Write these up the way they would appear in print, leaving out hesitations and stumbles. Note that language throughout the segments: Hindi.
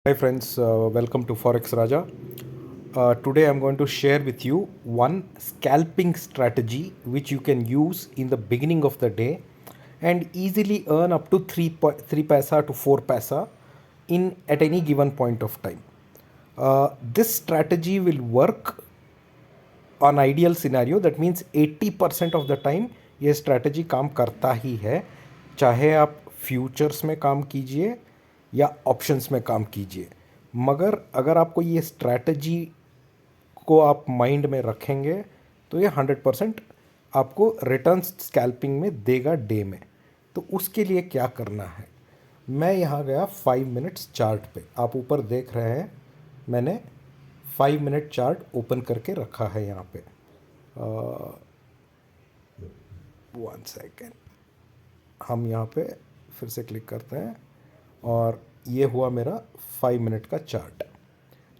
Hi friends, welcome to Forex Raja. Today I'm going to share with you one scalping strategy which you can use in the beginning of the day and easily earn up to 3 paisa to 4 paisa in at any given point of time. This strategy will work on ideal scenario. That means 80% of the time ये strategy काम करता ही है, चाहे आप फ्यूचर्स में काम कीजिए या ऑप्शंस में काम कीजिए। मगर अगर आपको ये स्ट्रैटेजी को आप माइंड में रखेंगे तो ये 100% आपको रिटर्न स्कैल्पिंग में देगा डे में। तो उसके लिए क्या करना है, मैं यहाँ गया 5 मिनट्स चार्ट पे। आप ऊपर देख रहे हैं मैंने 5 मिनट चार्ट ओपन करके रखा है यहाँ पे। 1 सेकेंड, हम यहाँ पे फिर से क्लिक करते हैं और ये हुआ मेरा 5 मिनट का चार्ट।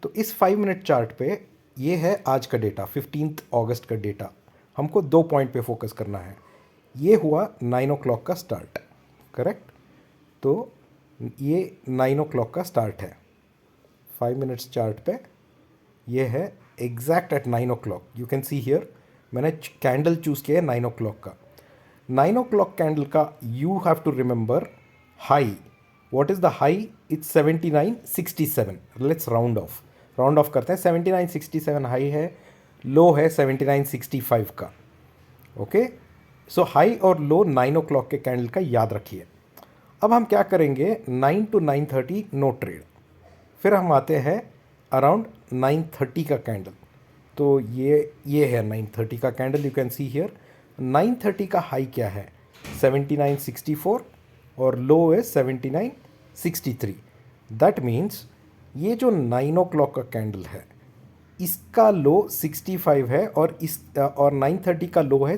तो इस 5 मिनट चार्ट पे ये है आज का डेटा, 15 अगस्त का डेटा। हमको 2 पॉइंट पे फोकस करना है। ये हुआ 9 o'clock का स्टार्ट, करेक्ट। तो ये 9 o'clock का स्टार्ट है। 5 मिनट्स चार्ट पे ये है exact at 9 o'clock। You can see here मैंने कैंडल चूज़ किया है 9 o'clock का। 9 o'clock कैंडल का you have to remember high. What is the high? It's 79.67। Let's round off करते हैं। 79.67 हाई है, लो है 79.65 का। ओके, सो हाई और लो 9 o'clock के कैंडल का याद रखिए। अब हम क्या करेंगे, 9 to 9:30 नो ट्रेड। फिर हम आते हैं अराउंड 9:30 का कैंडल। तो ये है 9:30 का candle. You can see here 9:30 का हाई क्या है, 79.64 और लो है 79.63। दैट मीन्स ये जो 9 o'clock का कैंडल है इसका लो 65 है और 9:30 का लो है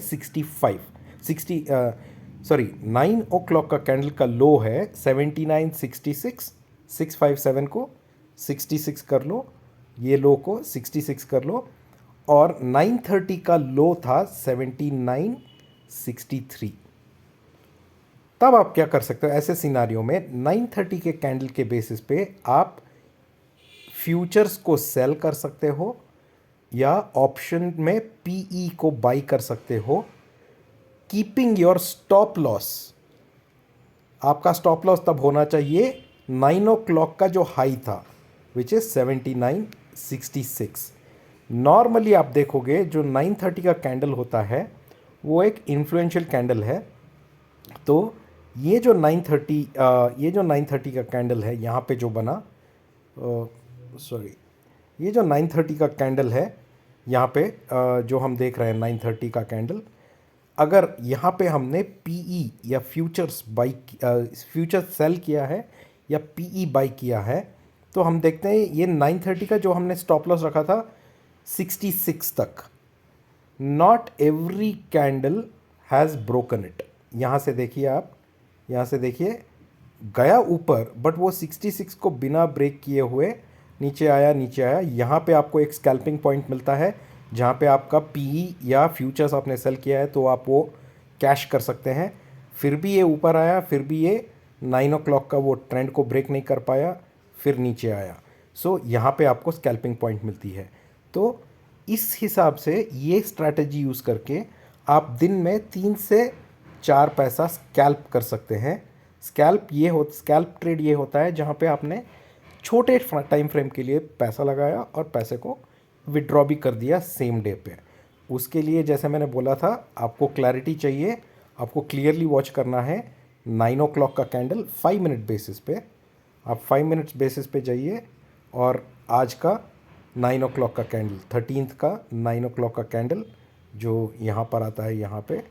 9 o'clock का कैंडल का लो है 79.66। 657 को 66 कर लो, ये लो को 66 कर लो, और 9:30 का लो था 79.63। तब आप क्या कर सकते हो ऐसे सिनारियो में, 9:30 के कैंडल के बेसिस पे आप फ्यूचर्स को सेल कर सकते हो या ऑप्शन में पीई को बाई कर सकते हो, कीपिंग योर स्टॉप लॉस। आपका स्टॉप लॉस तब होना चाहिए 9 o'clock का जो हाई था विच इज़ 79.66। नॉर्मली आप देखोगे जो 9:30 का कैंडल होता है वो एक इन्फ्लुएंशियल कैंडल है। तो ये जो 9:30 का कैंडल है यहाँ पे जो बना, ये जो 9:30 का कैंडल है यहाँ पे जो हम देख रहे हैं 9:30 का कैंडल, अगर यहाँ पे हमने पीई या फ्यूचर्स सेल किया है या पीई बाई किया है तो हम देखते हैं ये 9:30 का जो हमने स्टॉप लॉस रखा था 66 तक। Not every candle has broken it. यहाँ से देखिए, आप यहाँ से देखिए गया ऊपर, बट वो 66 को बिना ब्रेक किए हुए नीचे आया। यहाँ पे आपको एक स्कैल्पिंग पॉइंट मिलता है जहाँ पे आपका पीई या फ्यूचर्स आपने सेल किया है तो आप वो कैश कर सकते हैं। फिर भी ये ऊपर आया, फिर भी ये 9 o'clock का वो ट्रेंड को ब्रेक नहीं कर पाया, फिर नीचे आया। सो यहाँ पे आपको स्कैल्पिंग पॉइंट मिलती है। तो इस हिसाब से ये स्ट्रैटेजी यूज़ करके आप दिन में 3 से 4 पैसा स्कैल्प कर सकते हैं। स्कैल्प ट्रेड ये होता है जहाँ पे आपने छोटे टाइम फ्रेम के लिए पैसा लगाया और पैसे को विड्रॉ भी कर दिया सेम डे पे। उसके लिए जैसे मैंने बोला था आपको क्लैरिटी चाहिए, आपको क्लियरली वॉच करना है 9 o'clock का कैंडल 5 मिनट बेसिस पे। आप 5 मिनट्स बेसिस पे जाइए और आज का 9 o'clock का कैंडल, 13th का 9 o'clock का कैंडल जो यहाँ पर आता है यहाँ पे,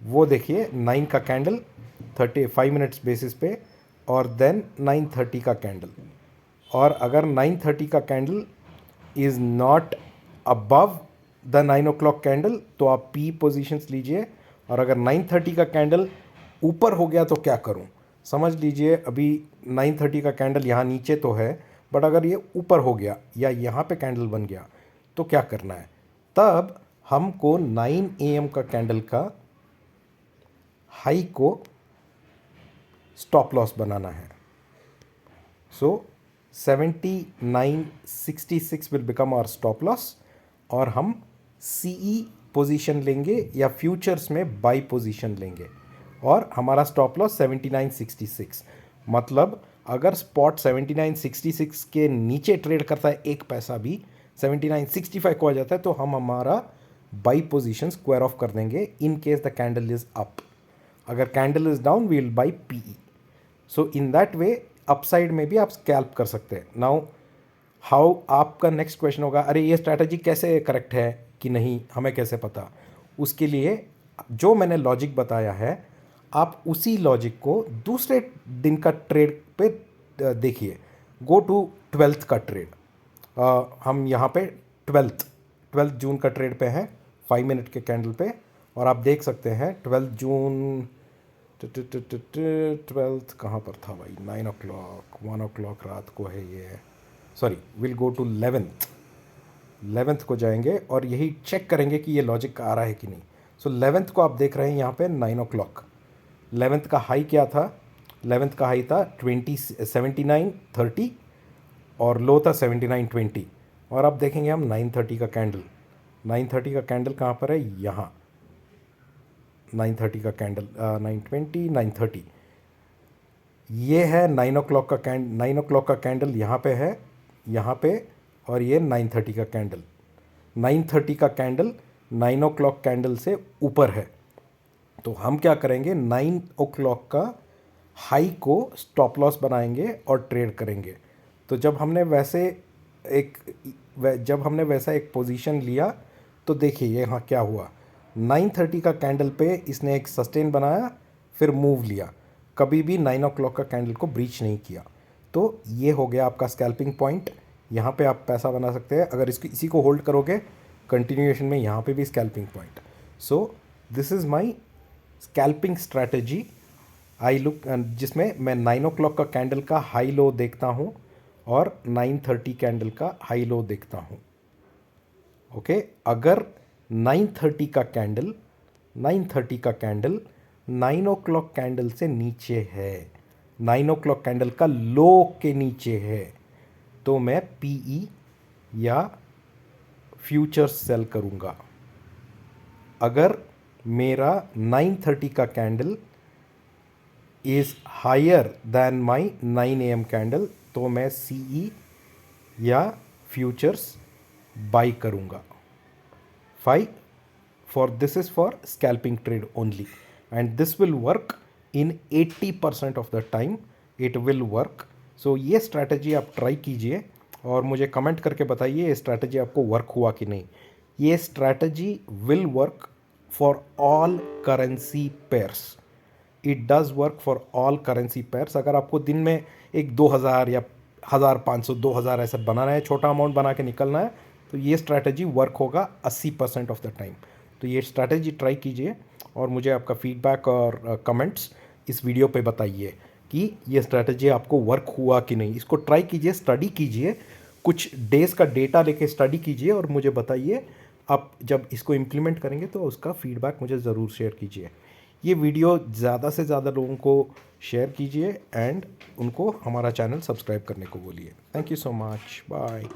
वो देखिए 9 का कैंडल 35 मिनट्स बेसिस पे, और देन 9:30 का कैंडल। और अगर 9:30 का candle is not above the 9 o'clock candle तो आप पी पोजीशंस लीजिए, और अगर 9:30 का कैंडल ऊपर हो गया तो क्या करूं, समझ लीजिए अभी 9:30 का कैंडल यहाँ नीचे तो है, बट अगर ये ऊपर हो गया या यहाँ पे कैंडल बन गया तो क्या करना है। तब हमको 9 AM का कैंडल का हाई को स्टॉप लॉस बनाना है। So 7966 will become our stop loss, और हम सीई पोजीशन लेंगे या फ्यूचर्स में बाई पोजीशन लेंगे, और हमारा स्टॉप लॉस 7966। मतलब अगर स्पॉट 7966 के नीचे ट्रेड करता है एक पैसा भी, 7965 को आ जाता है, तो हम हमारा बाई पोजीशन स्क्वायर ऑफ कर देंगे in case the candle is up. अगर candle is down we will buy P E. So in that way upside में भी आप स्कैल्प कर सकते हैं। नाउ हाउ, आपका नेक्स्ट क्वेश्चन होगा, अरे ये स्ट्रैटेजी कैसे करेक्ट है कि नहीं, हमें कैसे पता? उसके लिए जो मैंने लॉजिक बताया है, आप उसी लॉजिक को दूसरे दिन का ट्रेड पे देखिए। गो टू 12th का ट्रेड। हम यहाँ पे 12 जून का ट्रेड पे हैं, 5 मिनट के कैंडल पे, और आप देख सकते हैं 12 जून 12th कहाँ पर था भाई? 9 o'clock 1 o'clock रात को है ये। Sorry, will go to 11th को जाएंगे और यही चेक करेंगे कि ये लॉजिक आ रहा है कि नहीं। सो 11th को आप देख रहे हैं यहाँ पे 9 o'clock। 11th का हाई क्या था? 11th का हाई था 79.30 और लो था 79.20। और अब देखेंगे हम 9:30 का कैंडल। 9:30 का कैंडल कहाँ पर है? यहाँ 9:30 का कैंडल 9:20 9:30 ये है 9 o'clock का 9 o'clock का कैंडल यहाँ पे है, यहाँ पे, और ये 9:30 का कैंडल। 9:30 का कैंडल 9 o'clock कैंडल से ऊपर है, तो हम क्या करेंगे? 9 o'clock का हाई को स्टॉप लॉस बनाएंगे और ट्रेड करेंगे। तो जब हमने वैसा एक पोजीशन लिया, तो देखिए यहाँ क्या हुआ। 9:30 का कैंडल पे इसने एक सस्टेन बनाया, फिर मूव लिया, कभी भी 9 o'clock का कैंडल को ब्रीच नहीं किया। तो ये हो गया आपका स्कैल्पिंग पॉइंट। यहाँ पे आप पैसा बना सकते हैं अगर इसी को होल्ड करोगे कंटिन्यूएशन में, यहाँ पे भी scalping point. So this is my scalping strategy. I look, जिसमें मैं 9 o'clock का कैंडल का हाई लो देखता हूँ और 9:30 कैंडल का हाई लो देखता हूँ। ओके, अगर 9:30 का कैंडल 9 o'clock कैंडल से नीचे है, 9 o'clock कैंडल का लो के नीचे है, तो मैं पीई या फ्यूचर्स सेल करूँगा। अगर मेरा 9:30 का candle is higher than my 9 AM candle, तो मैं सीई या फ्यूचर्स बाई करूँगा। This is for scalping trade only, and this will work in 80% of the time. It will work. So ये स्ट्रैटेजी आप ट्राई कीजिए और मुझे कमेंट करके बताइए ये स्ट्रैटेजी आपको वर्क हुआ कि नहीं। ये strategy will work for all currency pairs. It does work for all currency pairs. अगर आपको दिन में एक 2000 या 1500 2000 ऐसे बनाना है, छोटा अमाउंट बना के निकलना है, तो ये स्ट्रैटेजी वर्क होगा 80% ऑफ द टाइम। तो ये स्ट्रैटेजी ट्राई कीजिए और मुझे आपका फीडबैक और कमेंट्स इस वीडियो पे बताइए कि ये स्ट्रैटेजी आपको वर्क हुआ कि नहीं। इसको ट्राई कीजिए, स्टडी कीजिए, कुछ डेज़ का डेटा लेके स्टडी कीजिए और मुझे बताइए। आप जब इसको इम्प्लीमेंट करेंगे तो उसका फीडबैक मुझे ज़रूर शेयर कीजिए। ये वीडियो ज़्यादा से ज़्यादा लोगों को शेयर कीजिए एंड उनको हमारा चैनल सब्सक्राइब करने को बोलिए। Thank you so much, bye.